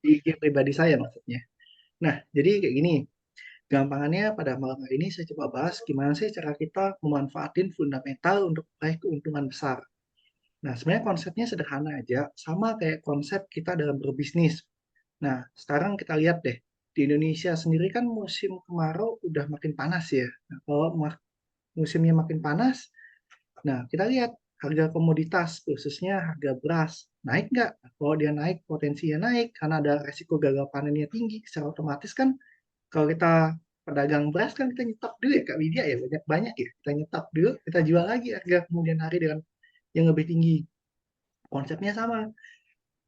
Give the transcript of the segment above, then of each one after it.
di IG pribadi saya maksudnya. Nah, jadi kayak gini, gampangannya pada malam hari ini saya coba bahas gimana sih cara kita memanfaatin fundamental untuk meraih keuntungan besar. Nah, sebenarnya konsepnya sederhana aja, sama kayak konsep kita dalam berbisnis. Nah, sekarang kita lihat deh, di Indonesia sendiri kan musim kemarau udah makin panas ya. Nah, kalau musimnya makin panas, nah kita lihat harga komoditas, khususnya harga beras, naik nggak? Kalau dia naik, potensinya naik karena ada resiko gagal panennya tinggi. Secara otomatis kan, kalau kita pedagang beras kan kita nyetok dulu ya Kak Widya ya, banyak-banyak ya. Kita nyetok dulu, kita jual lagi harga kemudian hari dengan yang lebih tinggi. Konsepnya sama.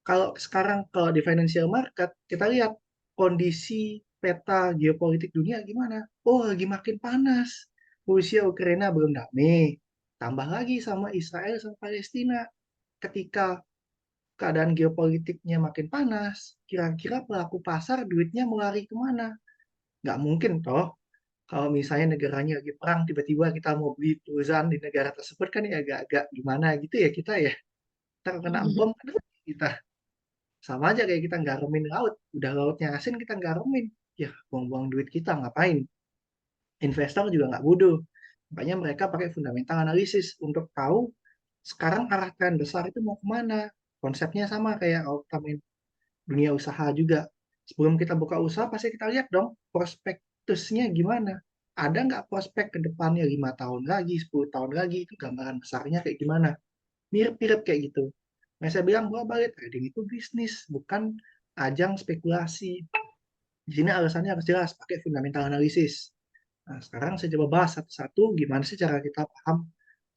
Kalau sekarang kalau di financial market kita lihat kondisi peta geopolitik dunia gimana? Oh, lagi makin panas. Rusia Ukraina belum damai. Tambah lagi sama Israel sama Palestina. Ketika keadaan geopolitiknya makin panas, kira-kira pelaku pasar duitnya mau lari kemana? Nggak mungkin toh. Kalau misalnya negaranya lagi perang, tiba-tiba kita mau beli perusahaan di negara tersebut kan ya agak-agak gimana gitu ya kita ya. Kita kena bom kan kita. Sama aja kayak kita garumin laut. Udah lautnya asin kita garumin. Ya, buang-buang duit kita ngapain? Investor juga nggak bodoh. Makanya mereka pakai fundamental analisis untuk tahu sekarang arah tren besar itu mau kemana. Konsepnya sama kayak kalau kita main dunia usaha juga. Sebelum kita buka usaha, pasti kita lihat dong prospektusnya gimana. Ada nggak prospek ke depannya 5 tahun lagi, 10 tahun lagi, itu gambaran besarnya kayak gimana. Mirip-mirip kayak gitu. Nah, saya bilang bahwa balik trading itu bisnis, bukan ajang spekulasi. Di sini alasannya harus jelas, pakai fundamental analysis. Nah, sekarang saya coba bahas satu-satu gimana sih cara kita paham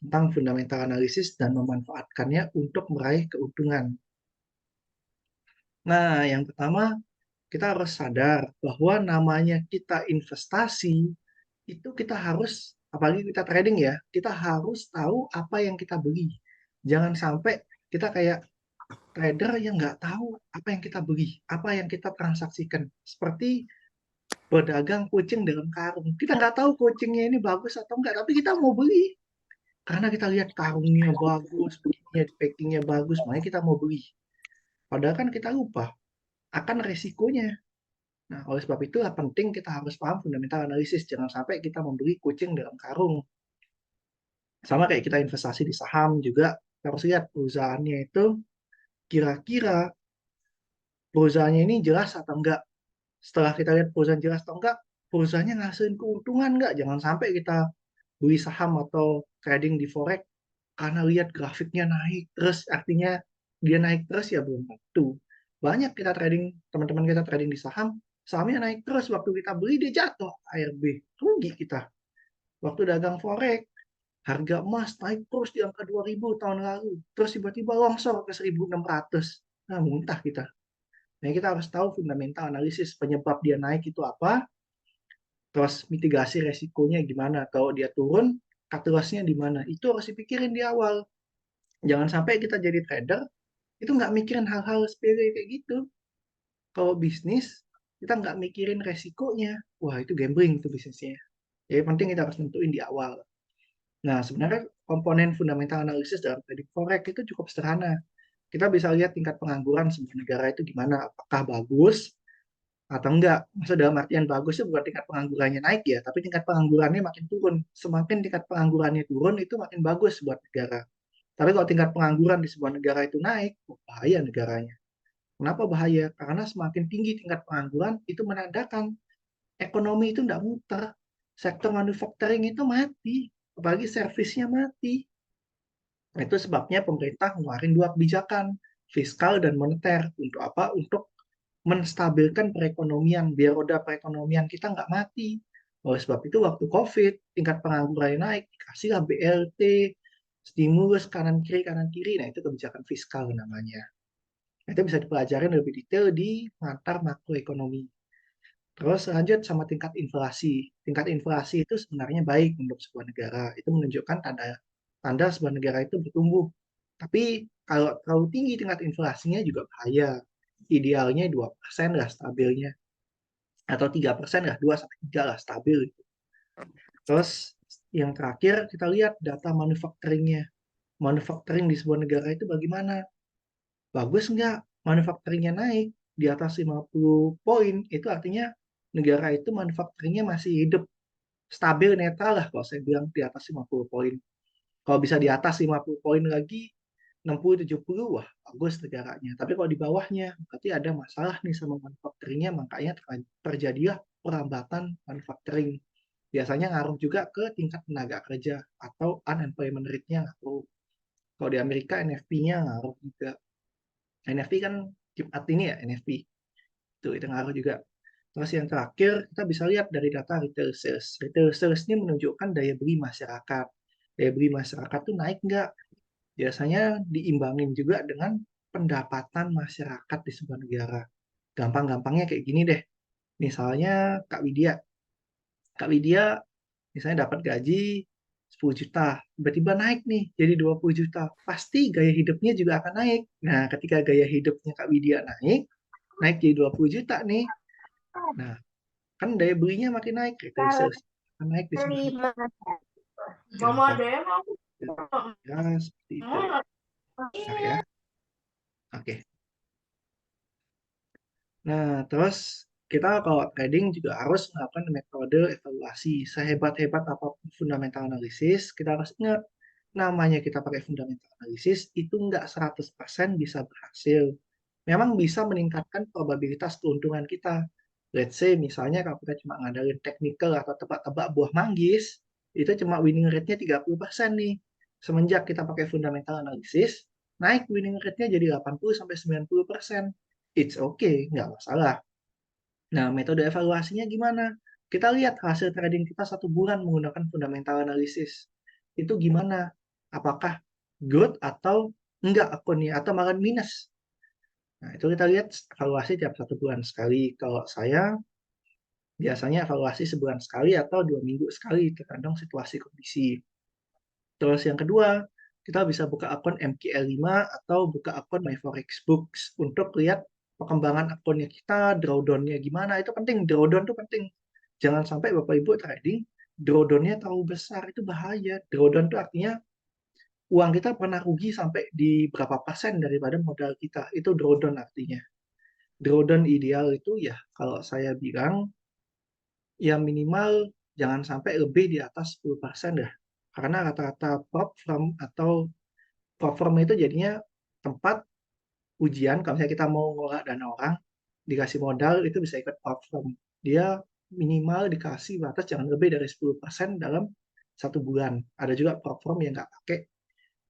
tentang fundamental analysis dan memanfaatkannya untuk meraih keuntungan. Nah, yang pertama, kita harus sadar bahwa namanya kita investasi, itu kita harus, apalagi kita trading ya, kita harus tahu apa yang kita beli. Jangan sampai kita kayak trader yang nggak tahu apa yang kita beli, apa yang kita transaksikan. Seperti berdagang kucing dalam karung. Kita nggak tahu kucingnya ini bagus atau enggak, tapi kita mau beli. Karena kita lihat karungnya bagus, begininya, packingnya bagus, makanya kita mau beli. Padahal kan kita lupa akan resikonya. Nah, oleh sebab itu penting kita harus paham fundamental analisis. Jangan sampai kita membeli kucing dalam karung. Sama kayak kita investasi di saham juga, kita harus lihat perusahaannya itu kira-kira perusahaannya ini jelas atau enggak. Setelah kita lihat perusahaan jelas atau enggak, perusahaannya ngasihin keuntungan enggak. Jangan sampai kita beli saham atau trading di forex karena lihat grafiknya naik terus, artinya dia naik terus ya belum tentu. Banyak kita trading, teman-teman kita trading di saham, sahamnya naik terus, waktu kita beli dia jatuh, ARB, rugi kita. Waktu dagang forex, harga emas naik terus di angka 2000 tahun lalu, terus tiba-tiba longsor ke 1600. Nah, muntah kita. Nah, kita harus tahu fundamental analisis penyebab dia naik itu apa, terus mitigasi resikonya gimana. Kalau dia turun, cut loss-nya di mana. Itu harus dipikirin di awal. Jangan sampai kita jadi trader, itu nggak mikirin hal-hal sepele kayak gitu. Kalau bisnis, kita nggak mikirin resikonya. Wah, itu gambling itu bisnisnya. Jadi penting kita harus tentuin di awal. Nah, sebenarnya komponen fundamental analisis dalam trading forex itu cukup sederhana. Kita bisa lihat tingkat pengangguran sebuah negara itu gimana, apakah bagus atau enggak. Maksud dalam artian bagus itu bukan tingkat penganggurannya naik ya, tapi tingkat penganggurannya makin turun. Semakin tingkat penganggurannya turun, itu makin bagus buat negara. Tapi kalau tingkat pengangguran di sebuah negara itu naik, bahaya negaranya. Kenapa bahaya? Karena semakin tinggi tingkat pengangguran, itu menandakan ekonomi itu tidak muter. Sektor manufacturing itu mati, apalagi servisnya mati. Nah, itu sebabnya pemerintah ngeluarin dua kebijakan, fiskal dan moneter. Untuk apa? Untuk menstabilkan perekonomian, biar roda perekonomian kita nggak mati. Oleh sebab itu waktu COVID, tingkat pengangguran naik, dikasihlah BLT, stimulus kanan kiri. Nah, itu kebijakan fiskal namanya. Nah, itu bisa dipelajari lebih detail di mata makroekonomi. Terus lanjut sama tingkat inflasi. Tingkat inflasi itu sebenarnya baik untuk sebuah negara. Itu menunjukkan tanda tanda sebuah negara itu bertumbuh. Tapi kalau terlalu tinggi tingkat inflasinya juga bahaya. Idealnya 2% lah stabilnya. Atau 3% lah, 2 sampai 3 lah stabil. Terus yang terakhir kita lihat data manufacturingnya. Manufacturing di sebuah negara itu bagaimana? Bagus nggak? manufacturing-nya naik di atas 50 poin, itu artinya negara itu manufacturing-nya masih hidup stabil netral lah kalau saya bilang di atas 50 poin. Kalau bisa di atas 50 poin lagi, 60-70, wah bagus negaranya. Tapi kalau di bawahnya, berarti ada masalah nih sama manufacturing-nya, makanya terjadilah perambatan manufacturing. Biasanya ngaruh juga ke tingkat tenaga kerja atau unemployment rate-nya ngaruh. Kalau di Amerika NFP-nya ngaruh juga. NFP kan Jumat ini ya, NFP. Itu ngaruh juga. Terus yang terakhir, kita bisa lihat dari data retail sales. Retail sales ini menunjukkan daya beli masyarakat. Daya beli masyarakat tuh naik nggak? Biasanya diimbangin juga dengan pendapatan masyarakat di sebuah negara. Gampang-gampangnya kayak gini deh. Misalnya Kak Widya. Kak Widya misalnya dapat gaji 10 juta, tiba-tiba naik nih jadi 20 juta. Pasti gaya hidupnya juga akan naik. Nah, ketika gaya hidupnya Kak Widya naik, naik jadi 20 juta nih. Nah, kan daya belinya makin naik, retail Kalau sales akan naik di sebuah negara. lima, mama ada yang mau Ya, seperti itu. Nah, ya. Oke. Nah, terus kita kalau trading juga harus melakukan metode evaluasi. Sehebat-hebat apapun fundamental analysis, kita harus ingat, namanya kita pakai fundamental analysis, itu nggak 100% bisa berhasil. Memang bisa meningkatkan probabilitas keuntungan kita. Let's say, misalnya kalau kita cuma ngandalin technical atau tebak-tebak buah manggis, itu cuma winning rate-nya 30% nih. Semenjak kita pakai fundamental analysis, naik winning rate-nya jadi 80-90%. It's okay, nggak masalah. Nah, metode evaluasinya gimana? Kita lihat hasil trading kita 1 bulan menggunakan fundamental analysis. Itu gimana? Apakah good atau enggak akunnya, atau malah minus? Nah, itu kita lihat evaluasi tiap 1 bulan sekali. Kalau saya biasanya evaluasi sebulan sekali atau 2 minggu sekali, tergantung situasi kondisi. Terus yang kedua, kita bisa buka akun MQL5 atau buka akun MyForexBooks untuk lihat perkembangan akunnya kita, drawdown-nya gimana. Itu penting, drawdown itu penting. Jangan sampai Bapak Ibu trading, drawdown-nya terlalu besar, itu bahaya. Drawdown itu artinya uang kita pernah rugi sampai di berapa persen daripada modal kita. Itu drawdown artinya. Drawdown ideal itu ya, kalau saya bilang, ya minimal jangan sampai lebih di atas 10% dah. Karena rata-rata prop firm atau prop firm itu jadinya tempat ujian, kalau misalnya kita mau ngelola dana orang, dikasih modal, itu bisa ikut prop firm. Dia minimal dikasih batas jangan lebih dari 10% dalam 1 bulan. Ada juga prop firm yang nggak pakai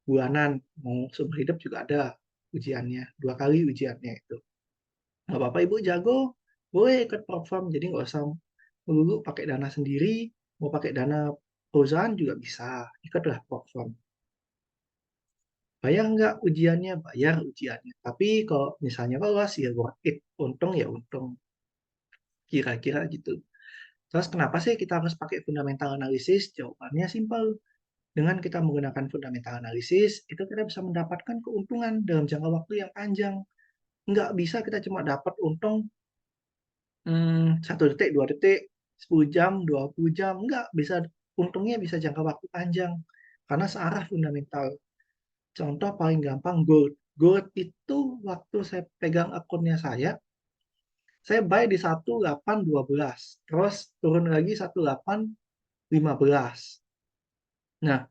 bulanan, mau seumur hidup juga ada ujiannya, 2 kali ujiannya itu. Nah, Bapak Ibu jago, boleh ikut prop firm, jadi nggak usah melulu pakai dana sendiri, mau pakai dana perusahaan juga bisa, ikutlah prop firm. Bayar nggak ujiannya? Bayar ujiannya. Tapi kalau misalnya lolos, ya worth it. Untung ya untung. Kira-kira gitu. Terus kenapa sih kita harus pakai fundamental analysis? Jawabannya simpel. Dengan kita menggunakan fundamental analysis, itu kita bisa mendapatkan keuntungan dalam jangka waktu yang panjang. Nggak bisa kita cuma dapat untung 1 detik, 2 detik, 10 jam, 20 jam. Nggak bisa, untungnya bisa jangka waktu panjang. Karena searah fundamental. Contoh paling gampang gold. Gold itu waktu saya pegang akunnya saya buy di 1812, terus turun lagi 1815. Nah,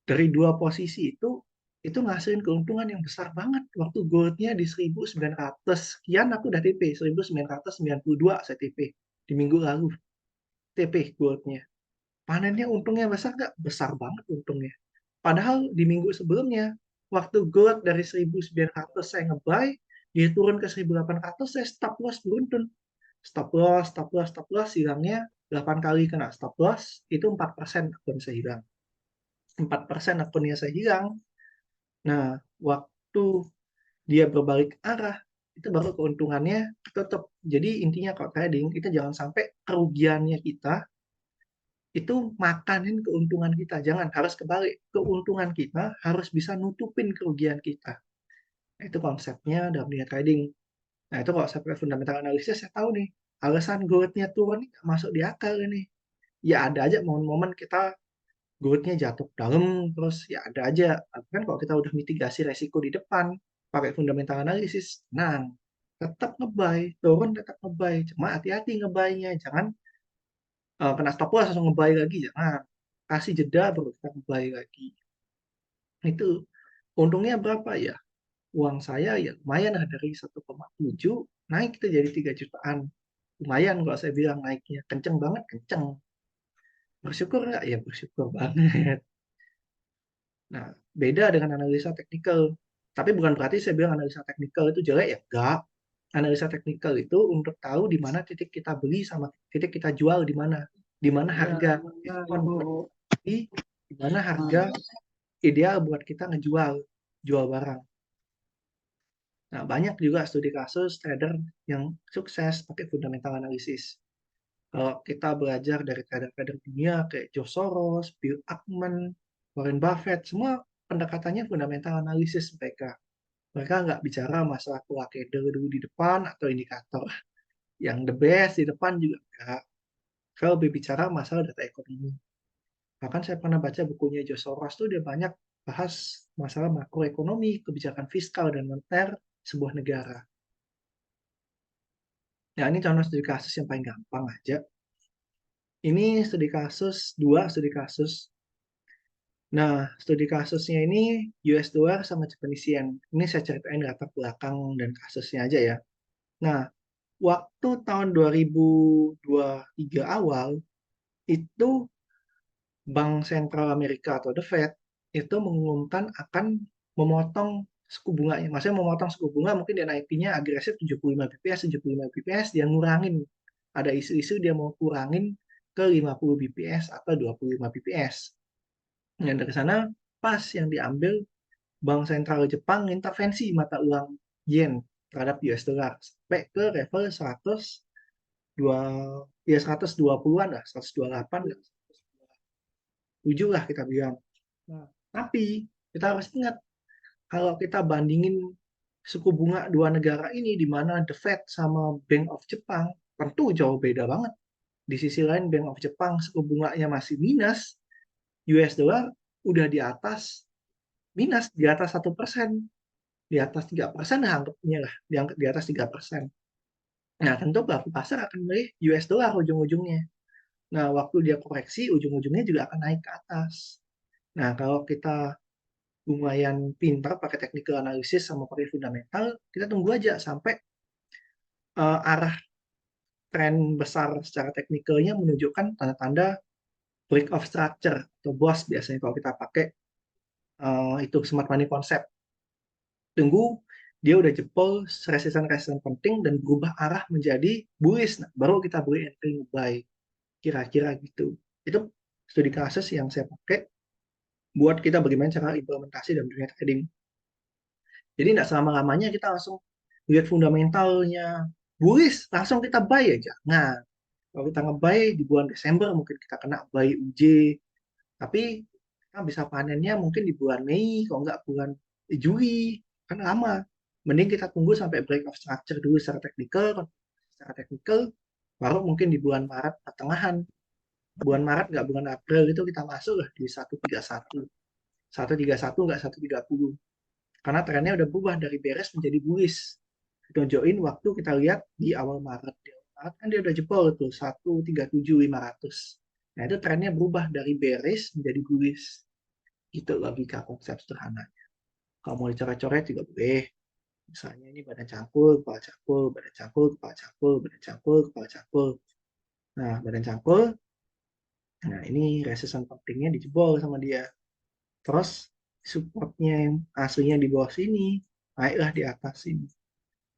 dari dua posisi itu ngasilin keuntungan yang besar banget. Waktu goldnya di 1900 sekian aku udah TP, 1992 saya TP di minggu lalu. TP goldnya. Panennya untungnya besar nggak? Besar banget untungnya. Padahal di minggu sebelumnya, waktu gold dari 1900 saya nge-buy, dia turun ke 1800, saya stop loss beruntun. Stop loss, stop loss, stop loss, hilangnya 8 kali kena stop loss, itu 4% akun saya hilang. 4% akunnya saya hilang. Nah, waktu dia berbalik arah, itu baru keuntungannya tetap. Jadi intinya kalau trading, itu jangan sampai kerugiannya kita itu makanin keuntungan kita. Jangan, harus kebalik. Keuntungan kita harus bisa nutupin kerugian kita. Nah, itu konsepnya dalam dunia trading. Nah, itu kalau saya pakai fundamental analysis, saya tahu nih, alasan goldnya turun ini nggak masuk di akal ini. Ya ada aja momen-momen kita goldnya jatuh dalam, terus ya ada aja. Tapi kan kalau kita udah mitigasi resiko di depan, pakai fundamental analisis, tenang, tetap nge-buy, turun tetap nge-buy, cuma hati-hati nge-buy-nya, jangan kena stop loss langsung nge-buy lagi, jangan, kasih jeda baru kita nge-buy lagi. Itu untungnya berapa ya? Uang saya ya lumayan lah, dari 1,7 naik itu jadi 3 jutaan. Lumayan kalau saya bilang naiknya. Kenceng banget, kenceng. Bersyukur nggak? Ya bersyukur banget. Nah, beda dengan analisa teknikal. Tapi bukan berarti saya bilang analisa teknikal itu jelek ya. Enggak. Analisa teknikal itu untuk tahu di mana titik kita beli sama titik kita jual di mana. Di mana harga diskon, di mana harga ideal buat kita ngejual, jual barang. Nah, banyak juga studi kasus trader yang sukses pakai fundamental analysis. Kalau kita belajar dari trader-trader dunia kayak George Soros, Bill Ackman, Warren Buffett, semua pendekatannya fundamental analysis mereka. Mereka nggak bicara masalah pola candle dulu di depan atau indikator. Yang the best di depan juga enggak. Kalau lebih bicara masalah data ekonomi. Bahkan saya pernah baca bukunya George Soros tuh dia banyak bahas masalah makroekonomi, kebijakan fiskal dan moneter sebuah negara. Nah, ini contoh studi kasus yang paling gampang aja. Ini studi kasus, dua studi kasus. Nah, studi kasusnya ini US dollar sama Japanese yen. Ini saya ceritain latar belakang dan kasusnya aja ya. Nah, waktu tahun 2023 awal, itu Bank Sentral Amerika atau The Fed itu mengumumkan akan memotong suku bunganya. Maksudnya memotong suku bunga mungkin dia naikinnya agresif 75 bps, 75 bps, dia ngurangin. Ada isu-isu dia mau kurangin ke 50 bps atau 25 bps. Dan dari sana pas yang diambil Bank Sentral Jepang intervensi mata uang yen terhadap US dollar sampai ke level 102 ya 120-an lah, 128 7 lah kita bilang. Nah, tapi kita harus ingat kalau kita bandingin suku bunga dua negara ini di mana The Fed sama Bank of Jepang tentu jauh beda banget. Di sisi lain Bank of Jepang suku bunganya masih minus, US dollar udah di atas minus, di atas 1%, di atas 3% lah anggapnya lah, di atas 3%. Nah, tentu pelaku pasar akan memilih US dollar ujung-ujungnya. Nah, waktu dia koreksi, ujung-ujungnya juga akan naik ke atas. Nah, kalau kita lumayan pintar pakai technical analysis sama pakai fundamental, kita tunggu aja sampai arah tren besar secara teknikalnya menunjukkan tanda-tanda break of structure atau BOS biasanya kalau kita pakai itu smart money concept. Tunggu dia udah jebol resistance penting dan berubah arah menjadi bullish, nah, baru kita beli entry buy, kira-kira gitu. Itu studi kasus yang saya pakai buat kita bagaimana cara implementasi dalam dunia trading. Jadi tidak selama-lamanya kita langsung lihat fundamentalnya bullish, langsung kita buy ya. Jangan. Kalau kita nge-buy di bulan Desember, mungkin kita kena buy UJ. Tapi kita bisa panennya mungkin di bulan Mei, kalau nggak bulan Juli. Kan lama. Mending kita tunggu sampai break of structure dulu secara teknikal. Secara teknikal, baru mungkin di bulan Maret pertengahan. Bulan Maret nggak bulan April itu kita masuk lah di 131. 131 nggak 130. Karena trennya udah berubah dari beres menjadi bullish. Ditonjokin waktu kita lihat di awal Maret. Di awal Maret kan dia udah jebol tuh 137.500. Nah itu trennya berubah dari bearish menjadi bullish. Itu logika konsep sederhana. Kalau mau dicoret-coret juga boleh. Misalnya ini badan cangkul, kepala cangkul, badan cangkul, kepala cangkul, badan cangkul, kepala cangkul. Nah badan cangkul, nah ini resistance pentingnya dijebol sama dia. Terus supportnya yang aslinya di bawah sini, naiklah di atas sini.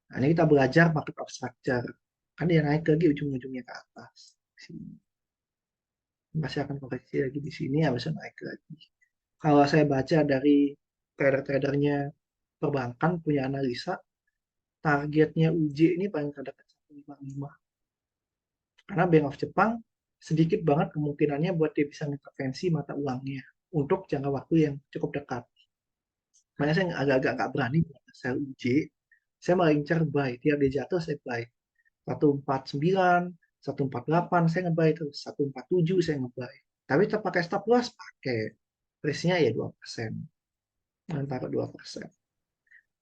Nah, ini kita belajar market of structure. Kan dia naik lagi ujung-ujungnya ke atas. Sini. Masih akan koreksi lagi di sini, habis naik lagi. Kalau saya baca dari trader-tradernya perbankan punya analisa, targetnya UJ ini paling terdekat 155. Karena Bank of Jepang sedikit banget kemungkinannya buat dia bisa intervensi mata uangnya untuk jangka waktu yang cukup dekat. Makanya saya agak-agak nggak berani buat sell UJ. Saya malah incar buy. Tiap dia jatuh, saya buy. 149, 148 saya ngebuy terus, 147 saya ngebuy. Tapi tetap pakai stop loss, pakai. Risknya ya 2%. Taruh 2%.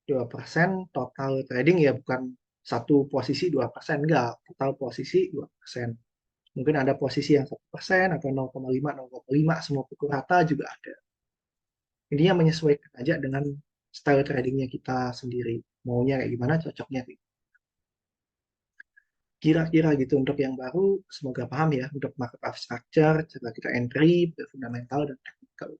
2% total trading ya, bukan satu posisi 2%, enggak, total posisi 2%. Mungkin ada posisi yang 1% atau 0,5, 0,5, semua pukul rata juga ada. Intinya menyesuaikan aja dengan style tradingnya kita sendiri. Maunya kayak gimana, cocoknya kayak gimana. Kira-kira gitu untuk yang baru, semoga paham ya untuk market of structure, cara kita entry, fundamental dan technical.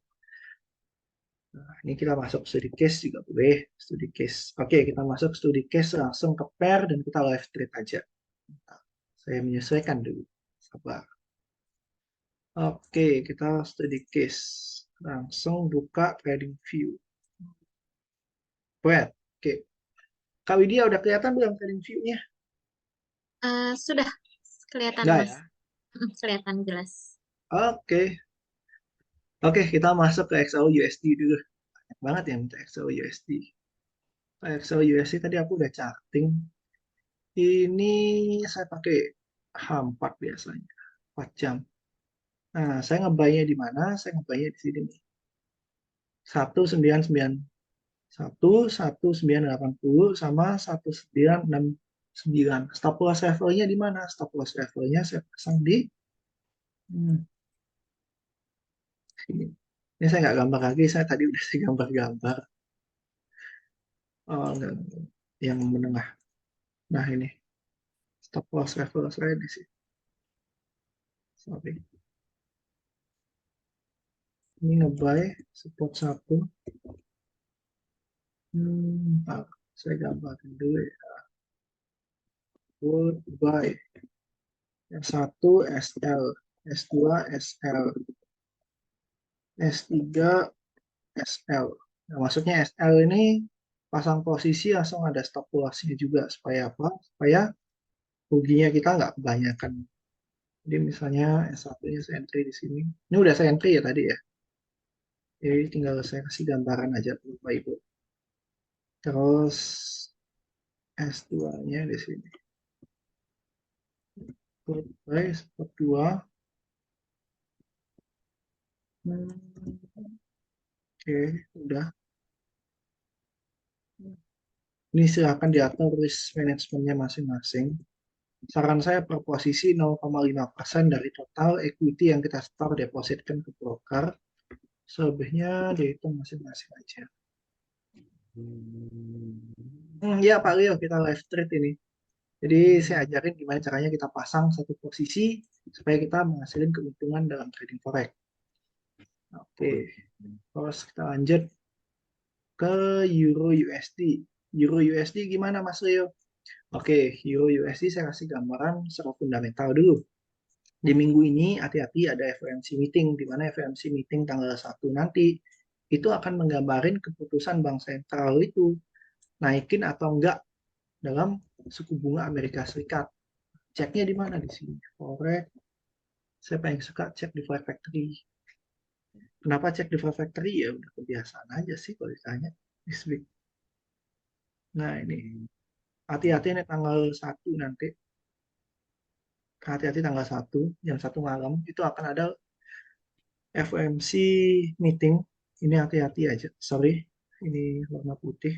Nah, ini kita masuk studi case juga boleh, studi case. Oke, kita masuk studi case langsung ke pair dan kita live trade aja. Nah, saya menyesuaikan dulu. Sabar. Oke, kita studi case. Langsung buka trading view. Wait, oke. Kak Widya udah kelihatan belum trading view-nya? Sudah kelihatan, Enggak Mas. ya? Kelihatan jelas. Oke. Oke, kita masuk ke XAU USD dulu. Banyak banget yang minta XAU USD. XAU USD tadi aku udah charting. Ini saya pakai H4 biasanya. 4 jam. Nah, saya ngebaynya di mana? Saya ngebaynya di sini nih. 1991, 1980 sama 1969. Stop loss levelnya di mana? Stop loss levelnya saya pasang di sini. Ini saya nggak gambar lagi, saya tadi udah sih gambar-gambar. Oh, enggak. Yang menengah. Nah, ini. Stop loss level saya di sini. Sorry. Ini ngebuy support 1. Bentar. Saya gambarin dulu ya. Good buy. Yang satu SL, S2 SL, S3 SL. Nah, maksudnya SL ini pasang posisi langsung ada stop loss-nya juga supaya apa? Supaya ruginya kita nggak kebanyakan. Jadi misalnya S1-nya saya entry di sini. Ini udah saya entry ya tadi ya. Jadi tinggal saya kasih gambaran aja Bapak Ibu. Terus S2-nya di sini. Goodbye, support 2. Oke, udah. Ini silakan diatur risk manajemennya masing-masing. Saran saya per posisi 0,5% dari total equity yang kita store depositkan ke broker. Selebihnya dihitung masing-masing aja. Ya Pak Leo, kita live trade ini. Jadi saya ajarin gimana caranya kita pasang satu posisi supaya kita menghasilkan keuntungan dalam trading forex. Oke, terus kita lanjut ke Euro USD. Euro USD gimana Mas Leo? Oke, Euro USD saya kasih gambaran secara fundamental dulu. Di minggu ini hati-hati ada FOMC meeting, di mana FOMC meeting tanggal 1 nanti itu akan menggambarin keputusan Bank Sentral itu naikin atau enggak dalam suku bunga Amerika Serikat. Ceknya di mana di sini? Forex. Saya paling suka cek di Flag Factory. Kenapa cek di Flag Factory? Ya udah kebiasaan aja sih kalau ditanya. This week. Nah ini hati-hati nih tanggal 1 nanti. Hati-hati tanggal 1 jam 1 malam itu akan ada FOMC meeting. Ini hati-hati aja. Sorry, ini warna putih.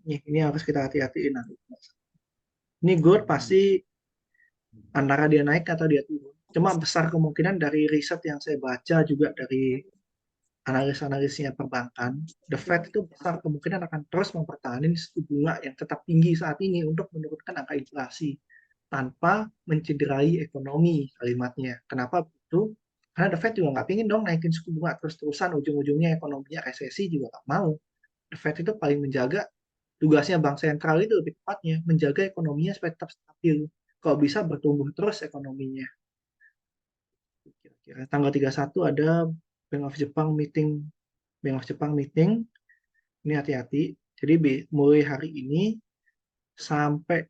Ini harus kita hati-hatiin nanti. Ini gold pasti antara dia naik atau dia turun. Cuma besar kemungkinan dari riset yang saya baca juga dari analis-analisnya perbankan, the Fed itu besar kemungkinan akan terus mempertahankan suku bunga yang tetap tinggi saat ini untuk menurunkan angka inflasi tanpa mencederai ekonomi kalimatnya. Kenapa begitu? Karena the Fed juga nggak pingin dong naikin suku bunga terus-terusan, ujung-ujungnya ekonominya resesi juga nggak mau. The Fed itu paling menjaga, tugasnya bank sentral itu lebih tepatnya, menjaga ekonominya supaya tetap stabil. Kalau bisa bertumbuh terus ekonominya. Kira-kira tanggal 31 ada Bank of Jepang meeting. Bank of Jepang meeting, ini hati-hati. Jadi mulai hari ini sampai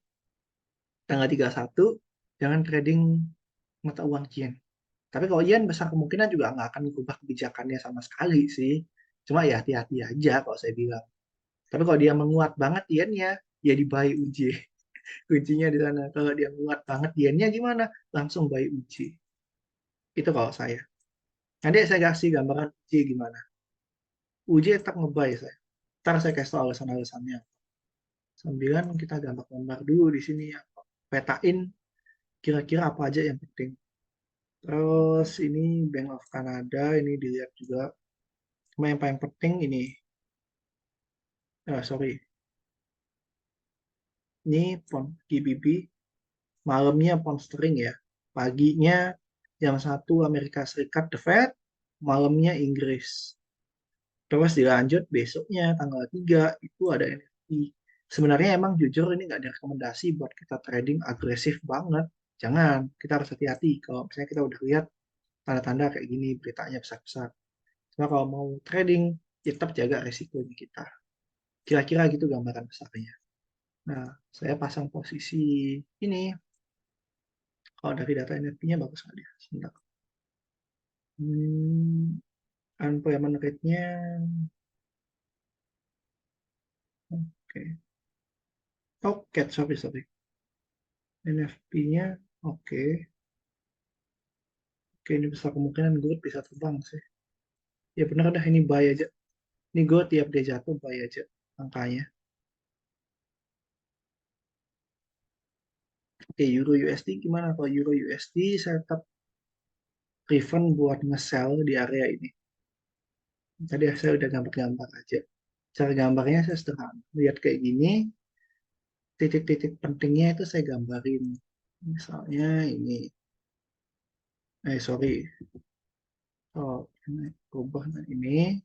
tanggal 31, jangan trading mata uang yen. Tapi kalau yen besar kemungkinan juga nggak akan berubah kebijakannya sama sekali sih. Cuma ya hati-hati aja kalau saya bilang. Tapi kalau dia menguat banget yennya, ya di buy UJ. Kuncinya di sana. Kalau dia menguat banget yennya gimana? Langsung buy UJ. Itu kalau saya. Nanti saya kasih gambaran UJ gimana. uji tetap ngebuy saya. Ntar saya kasih tahu alasan-alasannya. Sambilan kita gambar-gambar dulu di sini ya. Petain kira-kira apa aja yang penting. Terus ini Bank of Canada, ini dilihat juga. Cuma yang paling penting ini, sorry, ini pound GBP, malamnya pound sterling ya. Paginya jam 1 Amerika Serikat The Fed, malamnya Inggris. Terus dilanjut besoknya tanggal 3 itu ada NFT. Sebenarnya emang jujur ini nggak direkomendasi buat kita trading agresif banget. Jangan, kita harus hati-hati. Kalau misalnya kita udah lihat tanda-tanda kayak gini, beritanya besar-besar. Cuma kalau mau trading, ya tetap jaga resikonya kita. Kira-kira gitu gambaran besarnya. Nah, saya pasang posisi ini. Kalau dari data NFT-nya bagus nggak dia? Sebentar. Unemployment rate-nya, oke. Oke, sorry. NFP-nya, oke. Oke, ini besar kemungkinan gold bisa terbang sih. Ya benar dah, ini buy aja. Ini gold tiap dia jatuh, buy aja angkanya. Oke, Euro USD gimana? Kalau Euro USD, saya tetap prefer buat nge-sell di area ini. Tadi saya udah gambar-gambar aja. Cara gambarnya saya sederhana. Lihat kayak gini, titik-titik pentingnya itu saya gambarin. Misalnya ini. Sorry. Oh, ini rubah. Nah, ini,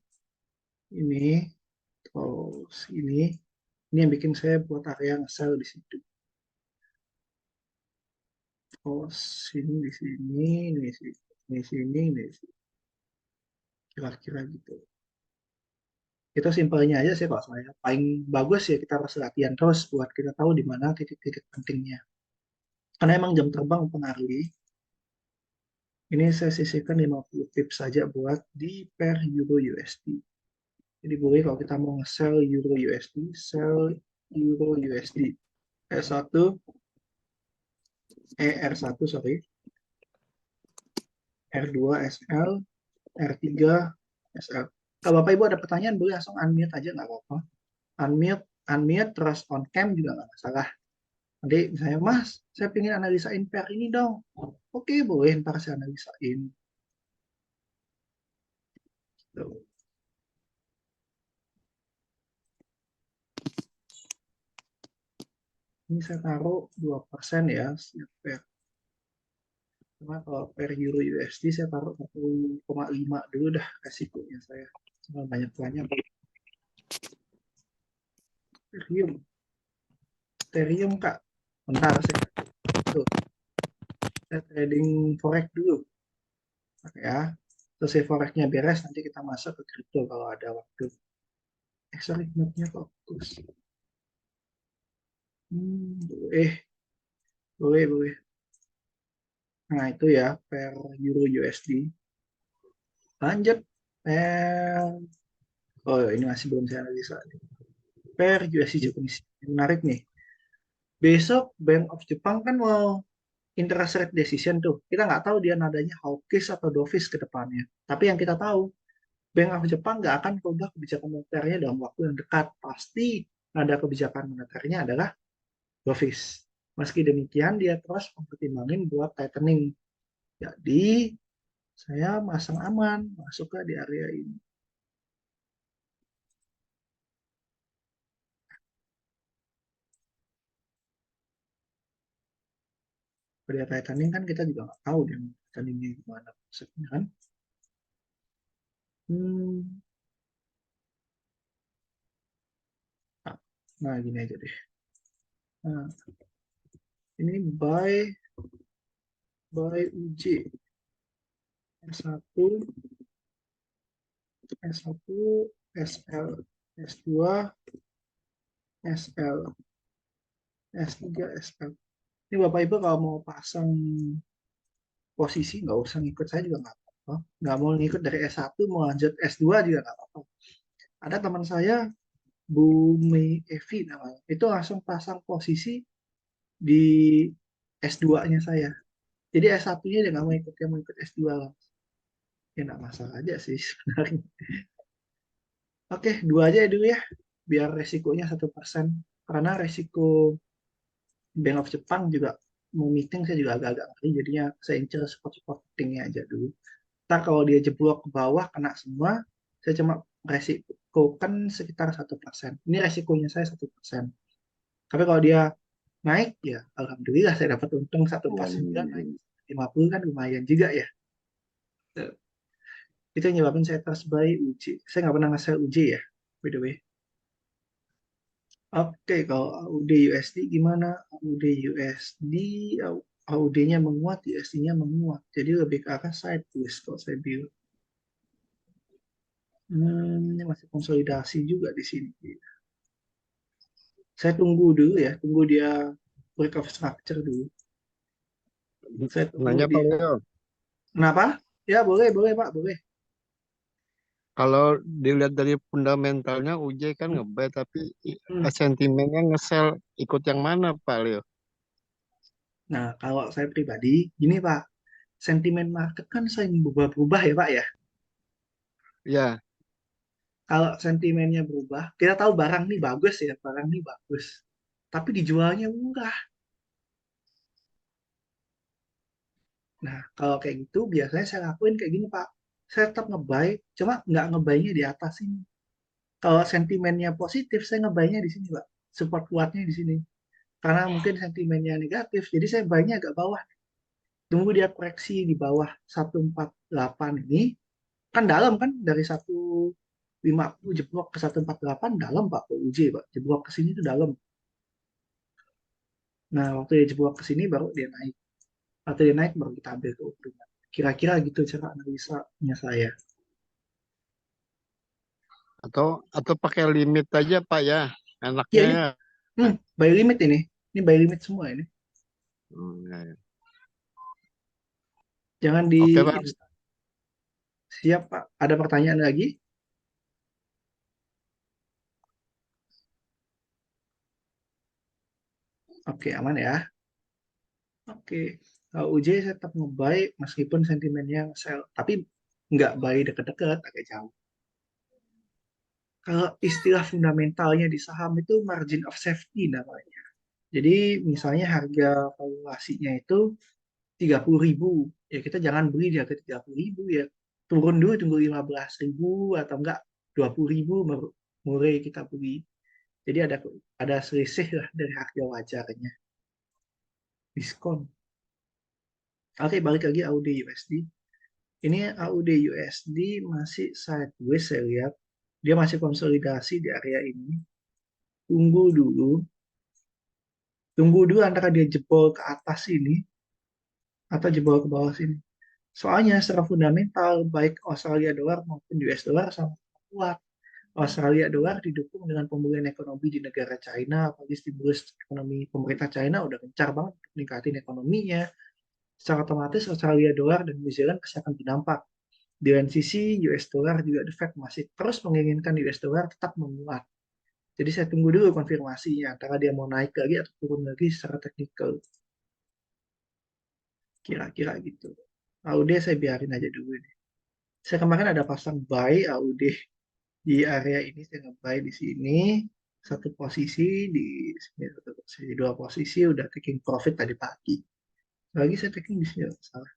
terus ini. Ini yang bikin saya buat area nge-sell di situ. Terus ini di sini, ini di sini, ini di sini, ini di sini. Kira-kira gitu. Itu simpelnya aja sih kalau saya. Paling bagus ya kita harus latihan terus buat kita tahu di mana titik-titik pentingnya. Karena emang jam terbang mempengaruhi. Ini saya sisihkan 50 pips saja buat di per Euro USD. Jadi boleh kalau kita mau nge-sell Euro USD, sell Euro USD. R1, R1 sorry, R2 SL, R3 SL. Kalau Bapak Ibu ada pertanyaan boleh langsung unmute aja nggak apa-apa. Unmute, unmute terus on cam juga nggak masalah. Nanti misalnya, Mas, saya ingin analisain pair ini dong. Oke, boleh ntar saya analisain. Tuh. Ini saya taruh 2% ya, setiap pair. Cuma kalau per Euro USD saya taruh 1,5 dulu dah resikonya saya. Cuma banyak-banyak. Ethereum. Ethereum, Kak. Bentar saya. Tuh. Saya trading forex dulu. Oke ya. Selesai forexnya beres, nanti kita masuk ke kripto kalau ada waktu. Sorry, note-nya fokus. Boleh. Boleh. Nah, itu ya, per Euro USD. Lanjut. Oh, ini masih belum saya analisa. Per USD Japanese. Menarik nih. Besok Bank of Jepang kan mau interest rate decision tuh. Kita nggak tahu dia nadanya hawkish atau dovish ke depannya. Tapi yang kita tahu, Bank of Jepang nggak akan berubah kebijakan moneternya dalam waktu yang dekat. Pasti nada kebijakan moneternya adalah dovish. Meski demikian, dia terus mempertimbangin buat tightening. Jadi, saya masang aman, masuk ke di area ini. Pada tightening kan kita juga nggak tahu dia tighteningnya gimana maksudnya kan. Hmm. Nah, gini aja deh. Nah, ini by UJ S1 S1 SL S2 SL S3 SL. Ini Bapak Ibu kalau mau pasang posisi nggak usah ngikut saya juga nggak apa-apa. Nggak mau ngikut dari S1 mau lanjut S2 juga nggak apa-apa. Ada teman saya Bu Mei Evi namanya. Itu langsung pasang posisi di S2-nya saya. Jadi S1-nya dia nggak mau ikut, dia mau ikut S2 lah. Ya nggak masalah aja sih sebenarnya. Oke, dua aja dulu ya, biar resikonya 1%. Karena resiko Bank of Jepang juga mau meeting saya juga agak-agak ngeri, jadinya saya incer support-support meetingnya aja dulu. Ntar kalau dia jeblok ke bawah kena semua, saya cuma resikokan sekitar 1%. Ini resikonya saya 1%. Tapi kalau dia naik, ya alhamdulillah saya dapat untung 1,9 naik 50 kan lumayan juga ya. Itu yang nyebabin saya trust buy UJ. Saya nggak pernah nge-sell UJ ya, by the way. Oke, kalau AUD USD gimana? AUD USD, AUD-nya menguat, USD-nya menguat. Jadi lebih ke arah sideways kalau saya bilang. Ini masih konsolidasi juga di sini. Saya tunggu dulu ya, tunggu dia break of structure dulu. Saya tunggu Nanya Pak dia. Leo, Kenapa? Ya boleh, boleh Pak, boleh. kalau dilihat dari fundamentalnya UJ kan Hmm. nge-buy tapi Hmm. sentimennya nge-sell ikut yang mana Pak Leo? Nah, kalau saya pribadi, gini Pak, sentimen market kan sering berubah-ubah ya Pak ya. Ya, Kalau sentimennya berubah, kita tahu barang nih bagus ya, barang nih bagus. Tapi dijualnya murah. Nah, kalau kayak gitu, biasanya saya lakuin kayak gini Pak. Saya tetap nge-buy, cuma nggak nge-buy-nya di atas ini. Kalau sentimennya positif, saya nge-buy-nya di sini Pak. Support kuatnya di sini. Karena mungkin sentimennya negatif, jadi saya buy-nya agak bawah. Tunggu dia koreksi di bawah 148 ini. Kan dalam kan, dari 150 jeblok ke 148 dalam Pak, UJ Pak. Jeblok ke sini itu dalam. Nah, waktu dia jeblok ke sini baru dia naik. Waktu dia naik baru kita ambil keuntungan. Kira-kira gitu cara analisanya saya. atau pakai limit aja Pak ya, Ya enaknya ini ya. buy limit ini. Ini buy limit semua ini. Ya, ya. Jangan di Oke Pak, siap Pak. Ada pertanyaan lagi? Oke, aman ya. Oke. Kalau UJ saya tetap nge-buy meskipun sentimennya sell. Tapi nggak buy deket-deket, agak jauh. Kalau istilah fundamentalnya di saham itu margin of safety namanya. Jadi misalnya harga valuasinya itu 30.000. Ya kita jangan beli di harga 30.000 ya. Turun dulu tunggu 15.000 atau enggak 20.000 mulai kita beli. Jadi ada selisih lah dari harga wajarnya. Diskon. Oke, balik lagi AUD USD. Ini AUD USD masih sideways saya lihat. Dia masih konsolidasi di area ini. Tunggu dulu. Tunggu dulu antara dia jebol ke atas ini atau jebol ke bawah sini. Soalnya secara fundamental baik Australia dollar maupun US dollar sama kuat. Australia dollar didukung dengan pemulihan ekonomi di negara China, apalagi stimulus ekonomi pemerintah China udah gencar banget untuk meningkatin ekonominya. Secara otomatis Australia dollar dan New Zealand pasti akan berdampak. Di lain sisi US dollar juga the Fed masih terus menginginkan US dollar tetap menguat. Jadi saya tunggu dulu konfirmasinya antara dia mau naik lagi atau turun lagi secara teknikal. Kira-kira gitu. AUD saya biarin aja dulu nih. Saya kemarin ada pasang buy AUD di area ini, saya nge-buy di sini satu posisi di sini, satu posisi, dua posisi udah taking profit tadi pagi. Lagi saya taking di sini salah.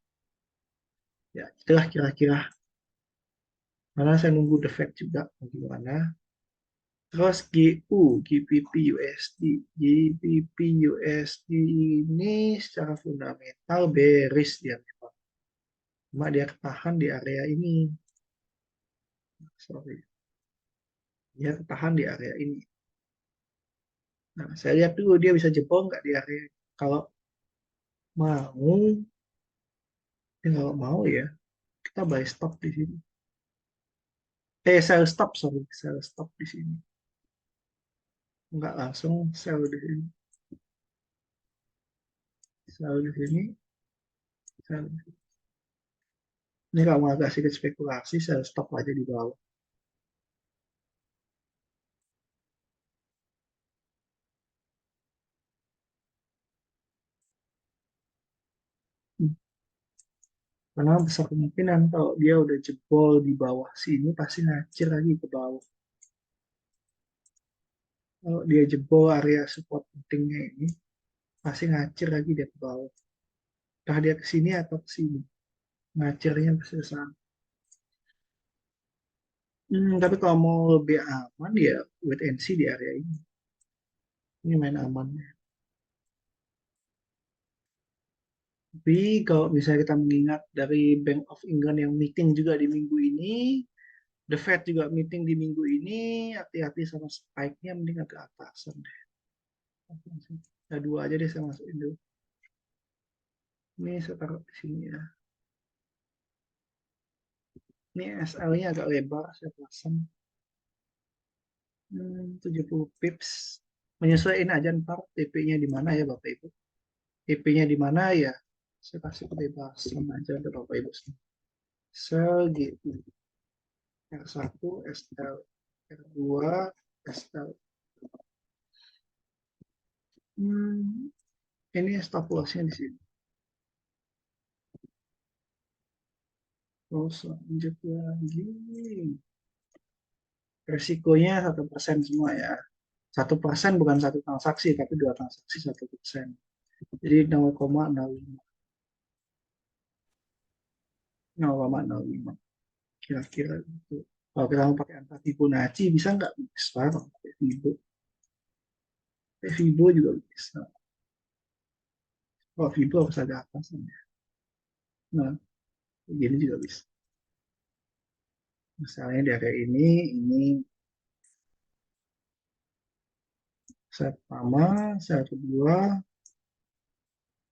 Ya, itulah kira-kira. Mana saya nunggu the Fed juga bagaimana. Terus GU, GBP USD. GBP USD ini secara fundamental bearish dia memang. Cuma dia ketahan di area ini. Sorry. Dia ketahan di area ini. Nah, saya lihat dulu dia bisa jebol nggak di area ini. Kalau mau, kalau mau ya, kita buy stop di sini. Sell stop, sorry. Sell stop di sini. Nggak langsung sell di sini. Sell di sini. Sell di sini. Ini kalau mau agak sedikit spekulasi, sell stop aja di bawah. Karena besar kemungkinan kalau dia udah jebol di bawah sini pasti ngacir lagi ke bawah. Kalau dia jebol area support pentingnya ini, pasti ngacir lagi dia ke bawah. Entah dia ke sini atau ke sini. Ngacirnya pasti ke sana. Tapi kalau mau lebih aman ya wait and see di area ini. Ini main aman. Tapi kalau misalnya kita mengingat dari Bank of England yang meeting juga di minggu ini, The Fed juga meeting di minggu ini, hati-hati sama spike-nya mending agak atasan deh. Ada dua aja deh saya masukin dulu. Ini saya taruh di sini ya. Ini SL-nya agak lebar, saya pasang. 70 pips. Menyesuaikan aja ntar TP-nya di mana ya Bapak Ibu. TP-nya di mana ya, saya kasih kebebasan aja untuk Bapak Ibu semua. Segitu. R1, SL, R2, SL. Ini stop loss-nya di sini. Terus lanjut lagi. Resikonya 1% semua ya. 1% bukan satu transaksi, tapi dua transaksi 1%. Jadi 0,05. 0,05. Kira-kira itu. Kalau kita mau pakai angka Fibonacci, bisa nggak? Bisa kalau pakai Fibo. Pakai Fibo juga bisa. Kalau Fibo harus ada atasnya. Nah, begini juga bisa. Misalnya di area ini set pertama, set kedua,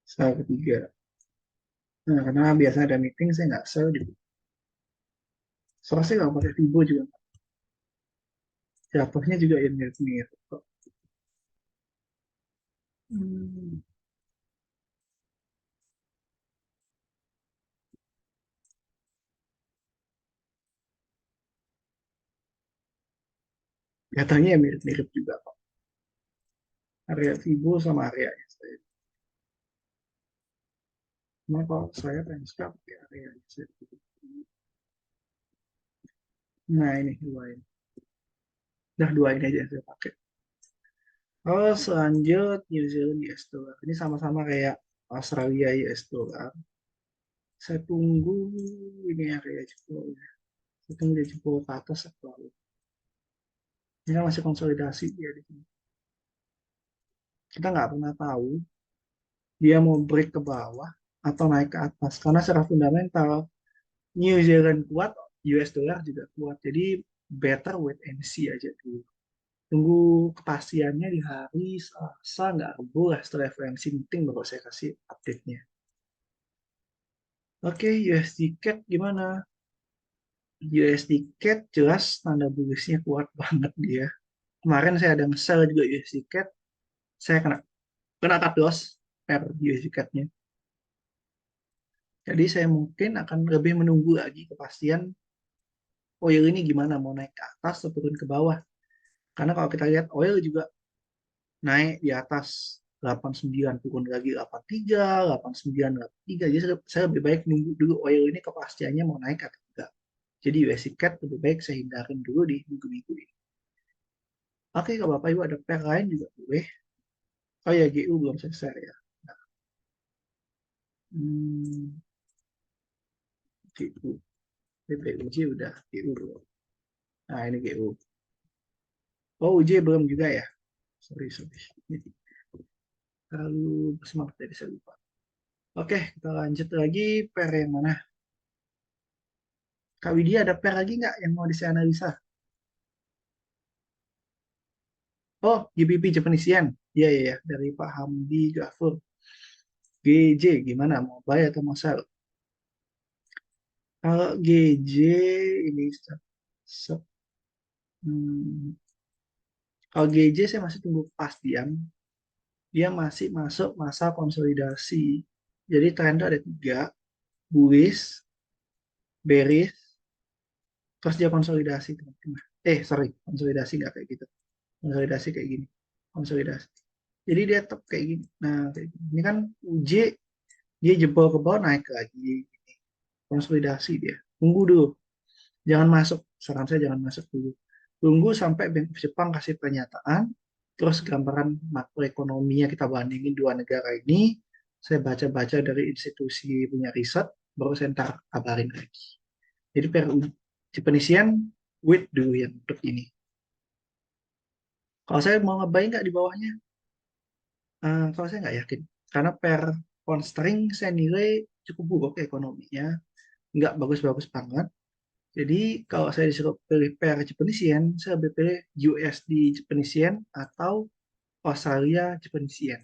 set ketiga. Nah, karena biasanya ada meeting, saya nggak sell juga. Soalnya saya nggak pakai Fibo juga. Jatuhnya juga yang mirip-mirip kok. Hmm. Jatuhnya ya mirip-mirip juga kok. Area Fibo sama area saya. Cuma kalau saya pengen suka pakai area saya. Nah ini dua ini. Dah dua ini aja yang saya pakai. Oh selanjut New Zealand US dollar. Ini sama-sama kayak Australia US dollar. Saya tunggu ini area jebol. Saya tunggu dia jebol ke atas atau ini kan masih konsolidasi dia di sini. Kita nggak pernah tahu dia mau break ke bawah atau naik ke atas karena secara fundamental New Zealand kuat, US dollar juga kuat. Jadi better wait and see aja dulu. Tunggu kepastiannya di hari Selasa nggak Rabu lah setelah FOMC meeting baru saya kasih update-nya. Oke, USD CAD gimana? USD CAD jelas tanda bullish-nya kuat banget dia. Kemarin saya ada nge-sell juga USD CAD, saya kena cut loss per USD CAD-nya. Jadi saya mungkin akan lebih menunggu lagi kepastian oil ini gimana mau naik ke atas atau turun ke bawah. Karena kalau kita lihat oil juga naik di atas 89 turun lagi 83, 89, 83. Jadi saya lebih baik nunggu dulu oil ini kepastiannya mau naik atau enggak. Jadi USD CAD lebih baik saya hindarin dulu di minggu-minggu ini. Oke, kalau Bapak Ibu ada pair lain juga boleh. Oh ya, GU belum selesai ya. Nah, GU. PPUJ udah, GU belum. Nah, ini GU. Oh, UJ belum juga ya. Sorry. Terlalu bersemangat tadi saya lupa. Oke, kita lanjut lagi pair yang mana? Kak Widya ada pair lagi nggak yang mau dianalisa? Oh, GBP Japanese Yen. Iya, iya, ya. Dari Pak Hamdi Gafur. GJ gimana? Mau buy atau mau sell? Kalau GJ ini hmm, kalau GJ saya masih tunggu kepastian. Dia masih masuk masa konsolidasi. Jadi trend ada tiga, bullish, bearish, terus dia konsolidasi tengah-tengah. Sorry, konsolidasi nggak kayak gitu. Konsolidasi kayak gini. Konsolidasi. Jadi dia tetap kayak gini. Nah, kayak gini. Ini kan UJ dia jebol ke bawah naik lagi. Konsolidasi dia. Tunggu dulu. Jangan masuk. Saran saya jangan masuk dulu. Tunggu sampai Bank of Jepang kasih pernyataan. Terus gambaran makroekonominya kita bandingin dua negara ini. Saya baca-baca dari institusi punya riset, baru saya ntar kabarin lagi. Jadi per definisian with dulu yang untuk ini. Kalau saya mau ngebayang nggak di bawahnya? Kalau saya nggak yakin. Karena per pound sterling saya nilai cukup buruk ekonominya. Nggak bagus-bagus banget. Jadi kalau saya disuruh pilih per Japanese yen, saya lebih pilih USD Japanese yen atau Australia Japanese yen,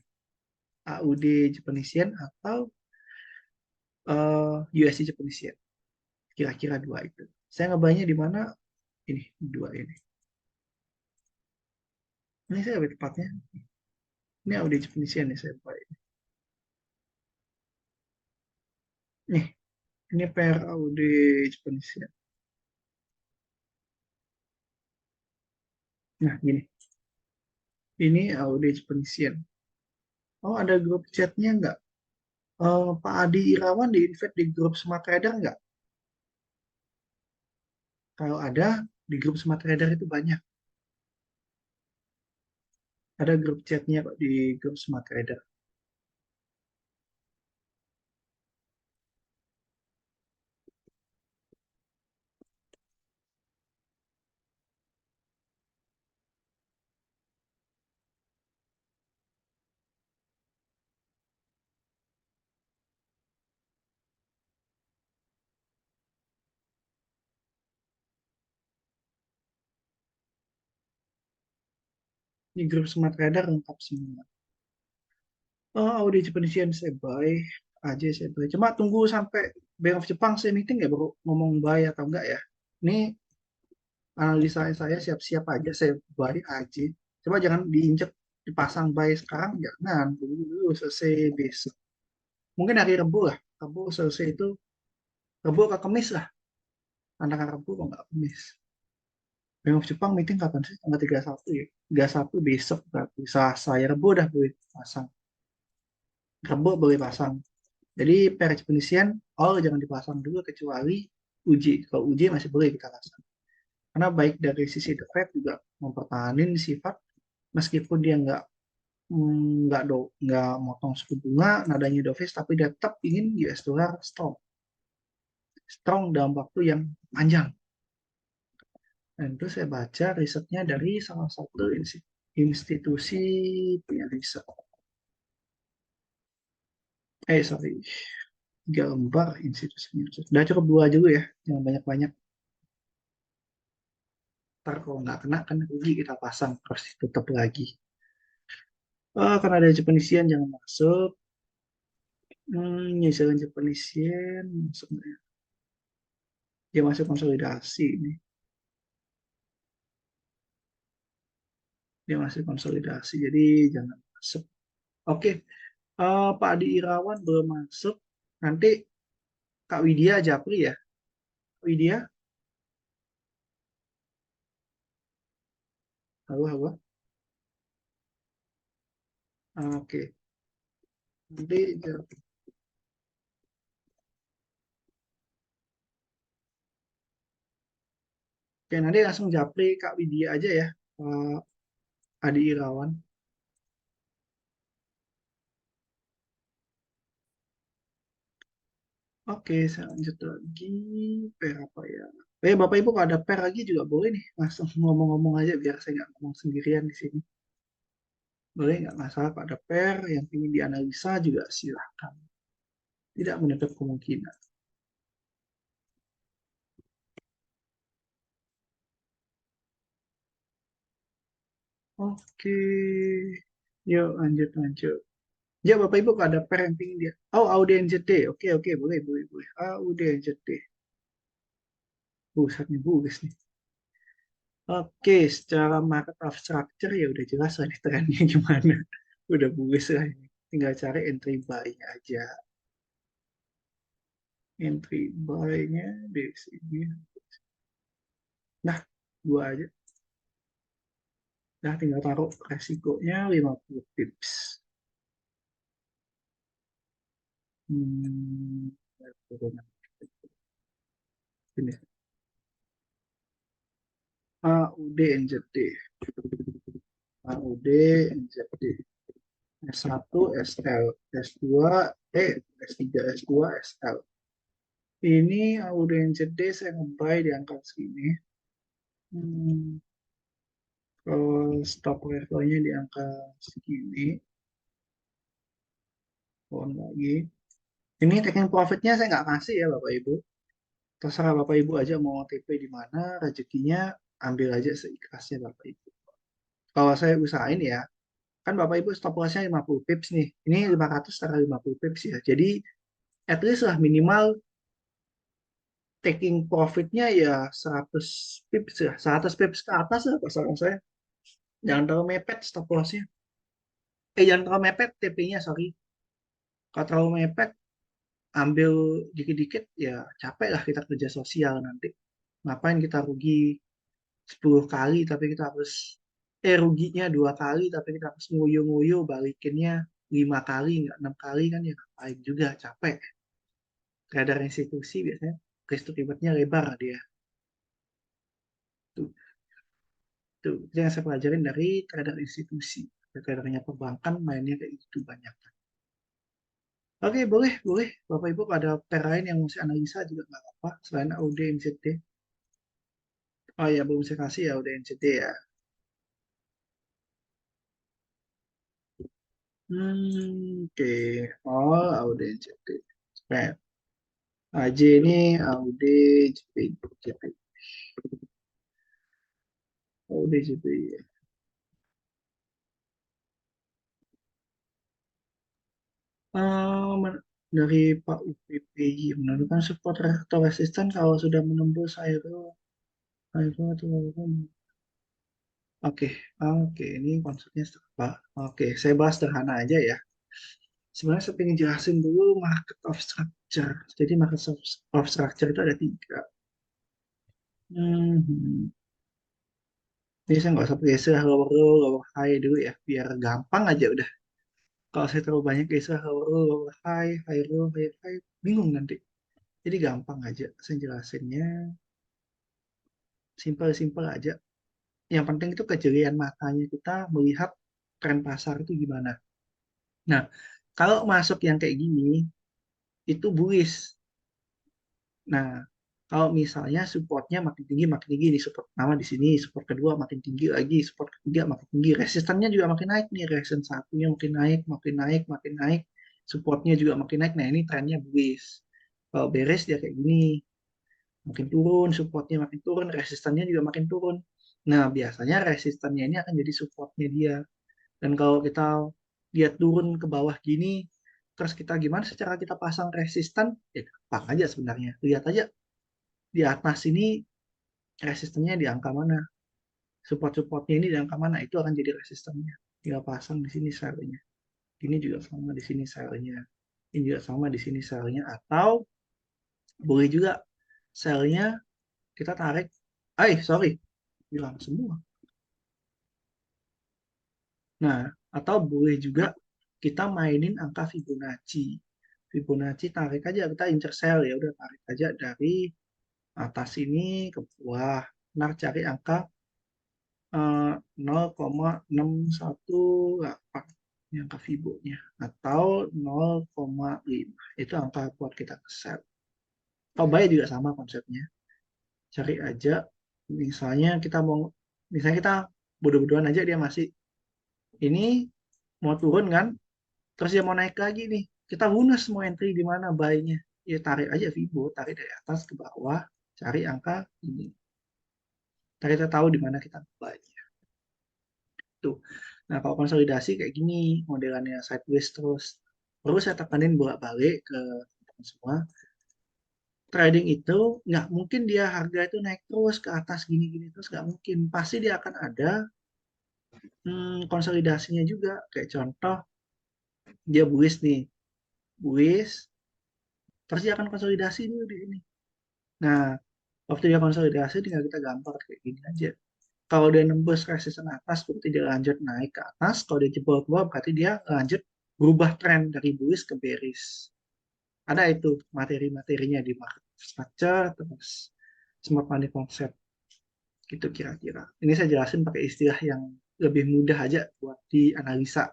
AUD Japanese yen atau USD Japanese yen. Kira-kira dua itu. Saya ngebayangnya di mana? Ini dua ini. Ini saya lebih tepatnya. Ini AUD Japanese yen nih saya bayang. Nih, ini per AUD Japanese yen. Nah, gini. Ini AUD Japanese yen. Oh, ada grup chatnya nggak? Pak Adi Irawan di-invite di grup Smart Trader nggak? Kalau ada, di grup Smart Trader itu banyak. Ada grup chatnya kok di grup Smart Trader. Di grup Smart Trader lengkap semua. Oh, Audi Japanese saya buy aja saya buy. Cuma tunggu sampai Bank of Jepang saya meeting ya baru ngomong buy atau enggak ya. Ini analisa saya siap-siap aja saya buy aja. Coba jangan diinjek dipasang buy sekarang jangan dulu selesai besok. Mungkin hari Rabu lah. Rabu selesai itu Rabu ke Kamis lah. Antara Rabu kalau nggak Kamis. Bank of Jepang meeting kapan sih? Tanggal 31 ya. 31 besok berarti. Saya Rabu udah boleh pasang. Rabu boleh pasang. Jadi per Japanese all jangan dipasang dulu kecuali uji. Kalau uji masih boleh kita pasang. Karena baik dari sisi The Fed juga mempertahankan sifat meskipun dia nggak motong suku bunga nadanya dovish tapi dia tetap ingin US dollar strong dalam waktu yang panjang. Dan itu saya baca risetnya dari salah satu institusi punya riset. Sorry, 3 lembar institusinya. Udah cukup 2 juga ya, jangan banyak-banyak. Ntar kalau nggak kena kan rugi kita pasang terus tutup lagi. Karena ada Japanese yen jangan masuk. Nyisiran Japanese yen masuk nggak ya? Dia masuk konsolidasi ini. Dia masih konsolidasi jadi jangan masuk. Oke, Pak Adi Irawan belum masuk. Nanti Kak Widya Japri ya. Widya, halo halo. Oke, nanti Oke, nanti langsung Japri Kak Widya aja ya. Adi Irawan. Oke, saya lanjut lagi. Per apa ya? Bapak Ibu kalau ada per lagi juga boleh nih. Langsung ngomong-ngomong aja biar saya nggak ngomong sendirian di sini. Boleh nggak masalah kalau ada per yang ingin dianalisa juga silahkan. Tidak menutup kemungkinan. Oke. Yuk lanjut lanjut. Ya Bapak Ibu kalau ada per yang ingin dia. Oh, Audi NZD. Oke, oke, boleh, boleh, boleh. Audi NZD. Pusatnya bagus nih. Oke, secara market of structure ya udah jelas lah nih trennya gimana. Udah bagus lah ini. Tinggal cari entry buy-nya aja. Entry buy-nya di sini. Nah, dua aja. Nah, tinggal taruh resikonya 50 pips. Hmm, turunan. Ini. AUD NZD. AUD, NZD. S1, SL, S2, S3, S2, SL. Ini AUD NZD saya nge-buy di angka segini. Kalau stop levelnya di angka segini. Pohon lagi. Ini taking profitnya saya nggak kasih ya Bapak Ibu. Terserah Bapak Ibu aja mau TP di mana, rezekinya ambil aja seikhlasnya Bapak Ibu. Kalau saya usahain ya, kan Bapak Ibu stop lossnya 50 pips nih. Ini 500 tara 50 pips ya. Jadi at least lah minimal taking profitnya ya 100 pips ya. 100 pips ke atas lah pasaran saya. Jangan terlalu mepet stop lossnya. Jangan terlalu mepet TP-nya, sorry. Kalau terlalu mepet, ambil dikit-dikit ya capek lah kita kerja sosial nanti. Ngapain kita rugi 10 kali tapi kita harus ruginya 2 kali tapi kita harus nguyuh-nguyuh balikinnya 5 kali nggak 6 kali kan ya ngapain juga capek. Trader institusi biasanya risk to rewardnya lebar dia. Tuh, tuh itu yang saya pelajarin dari trader institusi. Tradernya perbankan mainnya kayak gitu banyak. Oke, boleh, boleh. Bapak Ibu ada pair lain yang masih analisa juga nggak apa-apa selain AUD NZD. Oh ya, belum saya kasih ya AUD NZD ya. Oke. Oh, AUD NZD. Spread. AJ ini AUD JP, JP. AUD JP. Dari Pak UPPI menentukan support atau resisten kalau sudah menembus aero atau Oke, oke, ini konsepnya apa? Oke, saya bahas sederhana aja ya. Sebenarnya saya ingin jelasin dulu market of structure. Jadi market of structure itu ada 3. Hmm, Ini saya nggak usah pakai istilah lower low, lower high dulu ya, biar gampang aja udah. Kalau saya terlalu banyak istilah lower low, lower high, high low, high high, bingung nanti. Jadi gampang aja, saya jelasinnya simple-simple aja. Yang penting itu kejelian matanya kita melihat tren pasar itu gimana. Nah, kalau masuk yang kayak gini, itu bullish. Nah, kalau misalnya supportnya makin tinggi nih support pertama di sini, support kedua makin tinggi lagi, support ketiga makin tinggi, resistannya juga makin naik nih, resistance satunya makin naik, makin naik, makin naik, supportnya juga makin naik. Nah, ini trennya bullish. Kalau bearish dia kayak gini, makin turun, supportnya makin turun, resistannya juga makin turun. Nah, biasanya resistannya ini akan jadi supportnya dia. Dan kalau kita lihat turun ke bawah gini, terus kita gimana secara kita pasang resistan, ya gampang aja sebenarnya. Lihat aja di atas ini resistannya di angka mana, support-supportnya ini di angka mana, itu akan jadi resistannya. Tinggal pasang di sini selnya. Ini juga sama di sini selnya. Ini juga sama di sini selnya. Atau boleh juga selnya kita tarik. Sorry, bilang semua. Nah, atau boleh juga kita mainin angka Fibonacci. Fibonacci tarik aja, kita incer sell ya udah tarik aja dari atas ini ke bawah. Nah, cari angka 0,618 ini angka Fibonya atau 0,5 itu angka buat kita sell. Kalau buy juga sama konsepnya. Cari aja misalnya kita bodoh-bodohan aja dia masih ini mau turun kan, terus dia mau naik lagi nih. Kita lunas mau entry di mana buy-nya. Ya tarik aja Fibo, tarik dari atas ke bawah, cari angka ini. Kita tahu di mana kita buy-nya. Tuh. Nah, kalau konsolidasi kayak gini, modelannya sideways terus. Perlu saya tekanin bolak-balik ke teman semua. Trading itu nggak mungkin dia harga itu naik terus ke atas gini-gini terus nggak mungkin. Pasti dia akan ada konsolidasinya juga. Kayak contoh, dia bullish nih. Bullish, terus dia akan konsolidasi dulu di sini. Nah, waktu dia konsolidasi tinggal kita gambar kayak gini aja. Kalau dia nembus resisten atas, berarti dia lanjut naik ke atas. Kalau dia jebol ke bawah, berarti dia lanjut berubah tren dari bullish ke bearish. Ada itu materi-materinya di market structure, terus smart money concept. Gitu kira-kira. Ini saya jelasin pakai istilah yang lebih mudah aja buat dianalisa.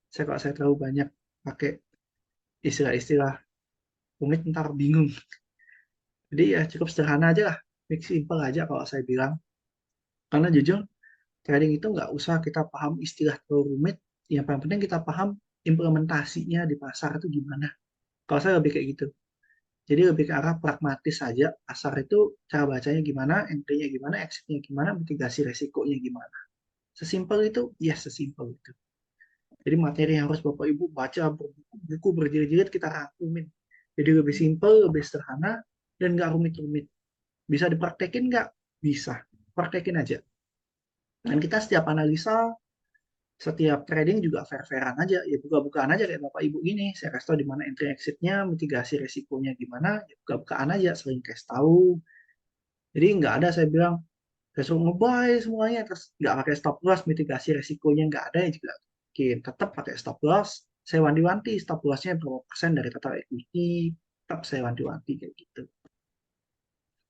Kalau saya terlalu banyak pakai istilah-istilah rumit ntar bingung. Jadi ya cukup sederhana aja lah, make simple aja kalau saya bilang. Karena jujur trading itu nggak usah kita paham istilah terlalu rumit, yang paling penting kita paham implementasinya di pasar itu gimana. Kalau saya lebih kayak gitu. Jadi lebih ke arah pragmatis saja. Pasar itu cara bacanya gimana, entry-nya gimana, exit-nya gimana, mitigasi resikonya gimana. Sesimpel itu, ya sesimpel itu. Jadi materi yang harus Bapak Ibu baca buku berjilid-jilid kita rangkumin. Jadi lebih simpel, lebih sederhana, dan nggak rumit-rumit. Bisa dipraktekin nggak? Bisa. Praktekin aja. Dan kita setiap analisa, setiap trading juga fair-fairan aja. Ya buka-bukaan aja kayak Bapak Ibu gini. Saya kasih tahu di mana entry exit-nya, mitigasi resikonya gimana. Ya buka-bukaan aja, sering kasih tahu. Jadi nggak ada saya bilang, saya suruh nge-buy semuanya, terus nggak pakai stop loss, mitigasi resikonya nggak ada ya juga. Oke, tetap pakai stop loss. Saya wanti-wanti stop loss-nya berapa persen dari total equity. Tetap saya wanti-wanti kayak gitu.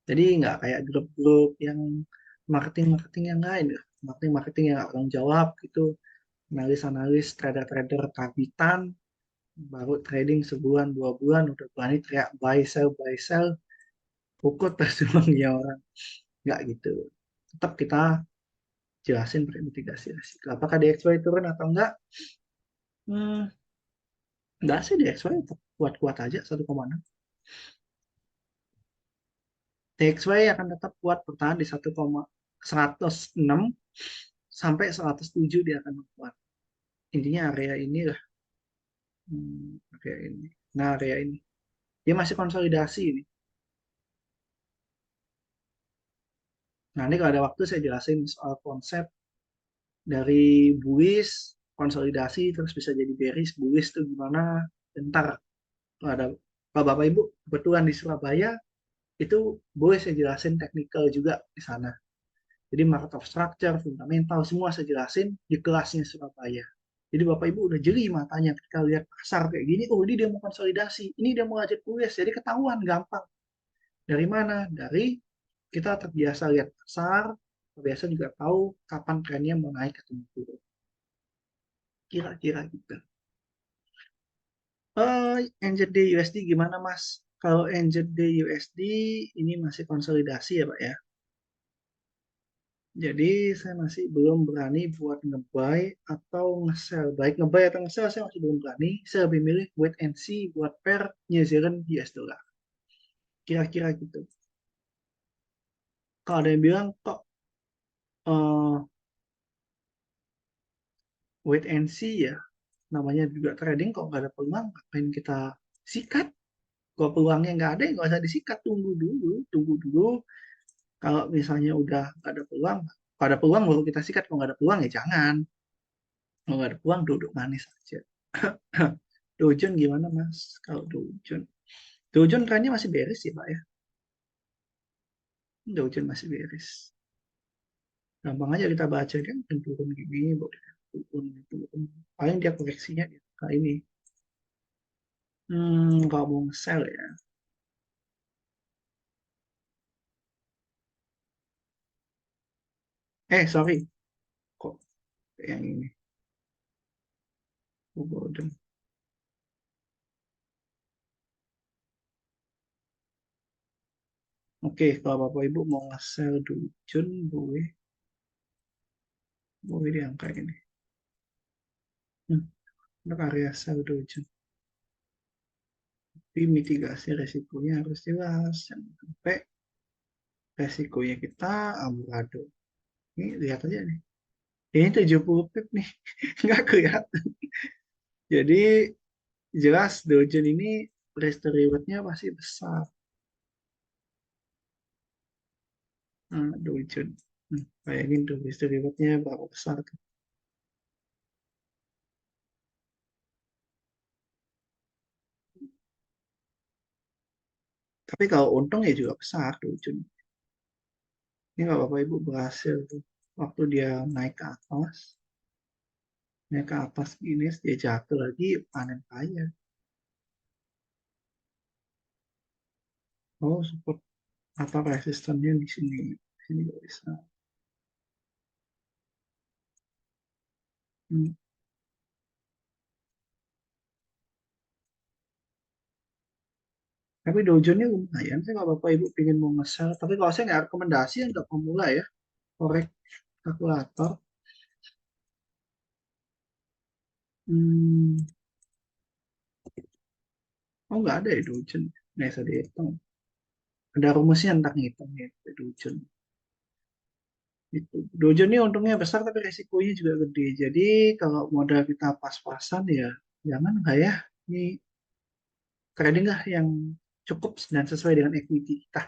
Jadi nggak kayak grup-grup yang marketing-marketing yang lain ya. Marketing-marketing yang nggak tanggung jawab gitu. Analis-analis, trader-trader kabitan, baru trading sebulan, 2 bulan, udah berani teriak buy sell, pukul terus ya orang. Nggak gitu. Tetap kita jelasin pakai mitigasi resiko. Apakah DXY turun atau enggak? Hmm, enggak sih DXY tetap kuat-kuat aja 1,6. DXY akan tetap kuat bertahan di 1,106 sampai 107 dia akan kuat. Intinya area ini lah. Area ini. Nah, area ini. Dia masih konsolidasi ini. Nah, ini kalau ada waktu saya jelasin soal konsep dari bullish, konsolidasi, terus bisa jadi bearish, bullish itu gimana. Bentar, kalau ada kalau Bapak Ibu kebetulan di Surabaya, itu boleh saya jelasin teknikal juga di sana. Jadi market of structure, fundamental, semua saya jelasin di kelasnya Surabaya. Jadi Bapak Ibu udah jeli matanya ketika lihat pasar kayak gini, oh ini dia mau konsolidasi, ini dia mau lanjut bullish, jadi ketahuan gampang. Dari mana? Dari kita terbiasa lihat pasar, terbiasa juga tahu kapan trennya mau naik atau mau turun. Kira-kira gitu. NZD USD gimana Mas? Kalau NZD USD ini masih konsolidasi ya Pak ya. Jadi saya masih belum berani buat nge-buy atau nge-sell. Baik nge-buy atau nge-sell saya masih belum berani. Saya lebih milih wait and see buat pair New Zealand US dollar. Kira-kira gitu. Kalau ada yang bilang kok uh, wait and see ya, namanya juga trading kok nggak ada peluang, ngapain kita sikat? Kalau peluangnya nggak ada, ya nggak usah disikat. Tunggu dulu, tunggu dulu. Kalau misalnya udah nggak ada peluang, kalau ada peluang baru kita sikat. Kalau nggak ada peluang ya jangan. Kalau nggak ada peluang duduk manis aja. Dojun gimana Mas? Kalau Dojun, Dojun trennya masih beres sih Pak ya. Dojun masih beres. Gampang aja kita baca kan turun gini, turun, turun. Paling dia koreksinya di angka ini. Kalau mau sell ya. Sorry. Kok yang ini? Golden. Oke, kalau Bapak Ibu mau nge-sell Dojun, boleh. Boleh di angka ini. Untuk area sell Dojun. Tapi mitigasi resikonya harus jelas. Jangan sampai resikonya kita amburadul. Ini lihat aja nih. Ini 70 pip nih. Nggak kelihatan. Jadi jelas Dojun ini risk to reward-nya pasti besar. Dojun. Bayangin tuh risk to reward-nya berapa besar tuh. Tapi kalau untung ya juga besar Dojun. Ini kalau Bapak Ibu berhasil tuh. Waktu dia naik ke atas. Naik ke atas gini, dia jatuh lagi, panen kaya. Oh, support apa resistennya di sini. Di sini nggak bisa. Hmm. Tapi dojonya lumayan sih kalau Bapak Ibu pengen mau nge-sell. Tapi kalau saya nggak rekomendasi yang untuk pemula ya, korek kalkulator. Hmm. Oh nggak ada ya dojon. Nggak bisa dihitung. Ada rumusnya tentang ngitung ya dojon. Itu. Dojon ini untungnya besar tapi resikonya juga gede. Jadi kalau modal kita pas-pasan ya jangan lah ya. Ini trading lah yang cukup dan sesuai dengan equity kita.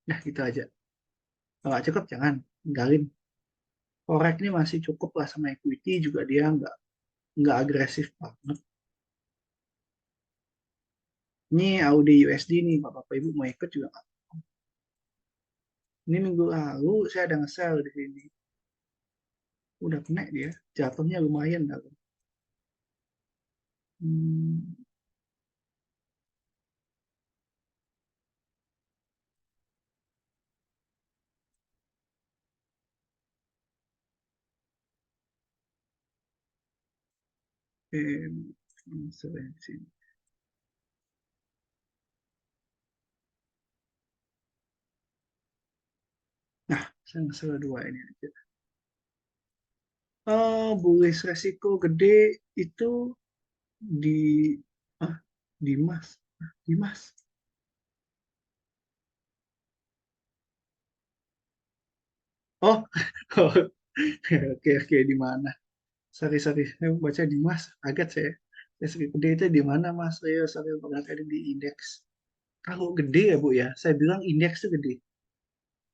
Nah gitu aja. Kalau nggak cukup jangan tinggalin. Forex ini masih cukup lah sama equity juga dia nggak agresif banget. Ini Audi USD nih, Bapak Ibu mau ikut juga nggak? Ini minggu lalu saya ada nge-sell di sini. Udah kena dia, jatuhnya lumayan dalam. Hmm, intervensi. Nah, saya nge-sell dua ini aja. Bullish resiko gede itu di ah, Dimas. Dimas. Oh, oke oke di mana? Sorry sorry, saya baca Dimas. Kaget saya. Resiko gede itu di mana Mas? Saya sampai pernah trading di indeks. Kalau gede ya Bu ya, saya bilang indeks itu gede.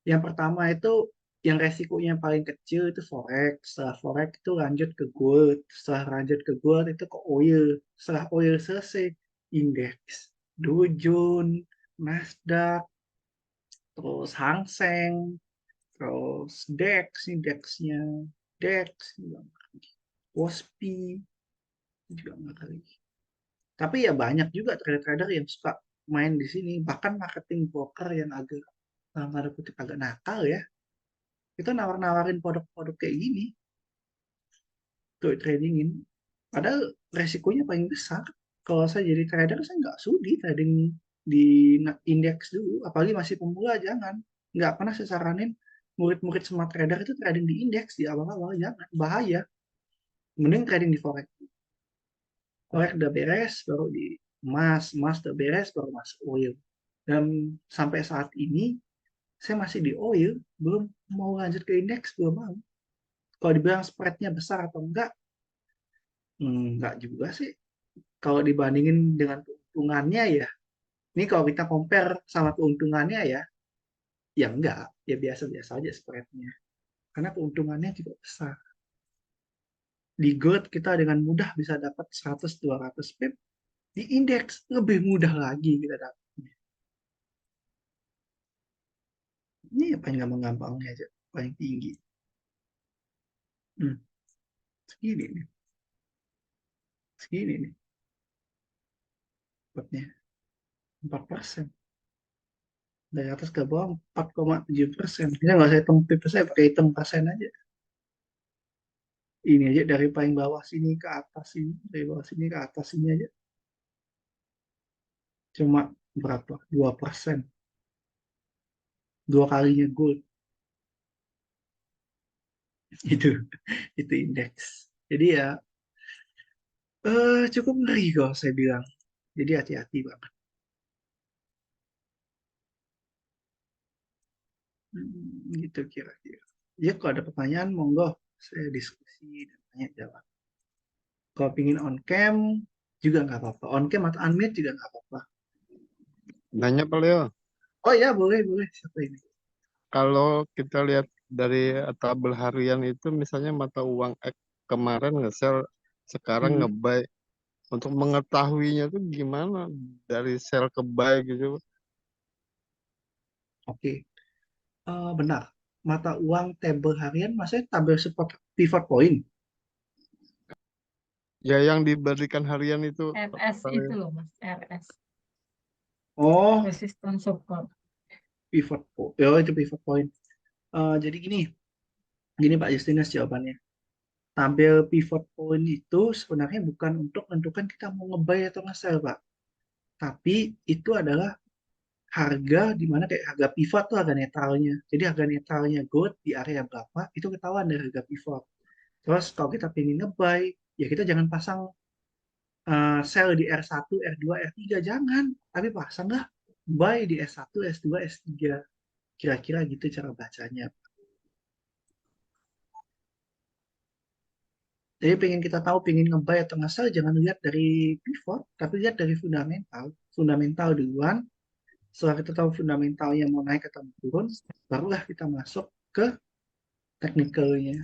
Yang pertama itu yang resikonya paling kecil itu forex. Setelah forex itu lanjut ke gold. Setelah lanjut ke gold itu ke oil. Setelah oil selesai, indeks. Dow Jones, Nasdaq, terus Hang Seng, terus DAX, indeksnya DAX, WOSPI, juga nggak kali. Tapi ya banyak juga trader-trader yang suka main di sini. Bahkan marketing broker yang agak dalam tanda kutip agak nakal ya. Itu nawar-nawarin produk-produk kayak gini untuk tradingin. Padahal resikonya paling besar. Kalau saya jadi trader, saya nggak sudi trading di indeks dulu. Apalagi masih pemula, jangan. Nggak pernah saya saranin murid-murid semua trader itu trading di indeks di awal-awal. Jangan, bahaya. Mending trading di forex. Forex udah beres, baru di emas. Emas udah beres, baru masuk oil. Dan sampai saat ini, saya masih di oil. Belum mau lanjut ke indeks, belum mau. Kalau dibilang spreadnya besar atau enggak, enggak juga sih. Kalau dibandingin dengan keuntungannya ya, ini kalau kita compare sama keuntungannya ya, ya enggak, ya biasa-biasa aja spreadnya. Karena keuntungannya juga besar. Di gold kita dengan mudah bisa dapat 100-200 pip, di indeks lebih mudah lagi kita dapat. Ini ya paling gampang-gampangnya aja, paling tinggi. Hmm, segini nih, segini nih, dapatnya 4%. Dari atas ke bawah 4,7%. Kita nggak usah hitung pip, saya pakai hitung persen aja. Ini aja dari paling bawah sini ke atas sini, dari bawah sini ke atas sini aja cuma berapa? 2%. Dua kalinya gold. Itu itu indeks. Jadi ya cukup ngeri kalau saya bilang. Jadi hati-hati banget. Gitu kira-kira. Ya kalau ada pertanyaan monggo saya diskusi dan tanya jawab. Kalau pingin on cam juga nggak apa-apa. On cam atau unmute juga nggak apa-apa. Nanya Pak Leo, Oh ya boleh boleh. Siapa ini? kalau kita lihat dari tabel harian itu misalnya mata uang X kemarin nge-sell, sekarang Hmm, nge-buy. Untuk mengetahuinya tuh gimana dari sell ke buy gitu. oke. Benar. Mata uang tabel harian maksudnya tabel support pivot point. Ya yang diberikan harian itu RS Pak itu Leo. loh Mas, RS. Oh, Resistance support. pivot point. Oh, itu pivot point. Jadi gini, gini Pak Justinus jawabannya. Tampil pivot point itu sebenarnya bukan untuk menentukan kita mau nge-buy atau nge-sell, Pak. Tapi itu adalah harga di mana kayak harga pivot tuh harga netralnya. Jadi harga netralnya gold di area berapa, itu ketahuan dari harga pivot. Terus kalau kita pengen nge-buy, ya kita jangan pasang sell di R1, R2, R3, jangan. Tapi pasanglah buy di S1, S2, S3. Kira-kira gitu cara bacanya. Jadi pengen kita tahu, pengen nge-buy atau nge-sell, jangan lihat dari pivot, tapi lihat dari fundamental. Fundamental duluan, setelah kita tahu fundamentalnya mau naik atau mau turun, barulah kita masuk ke technicalnya.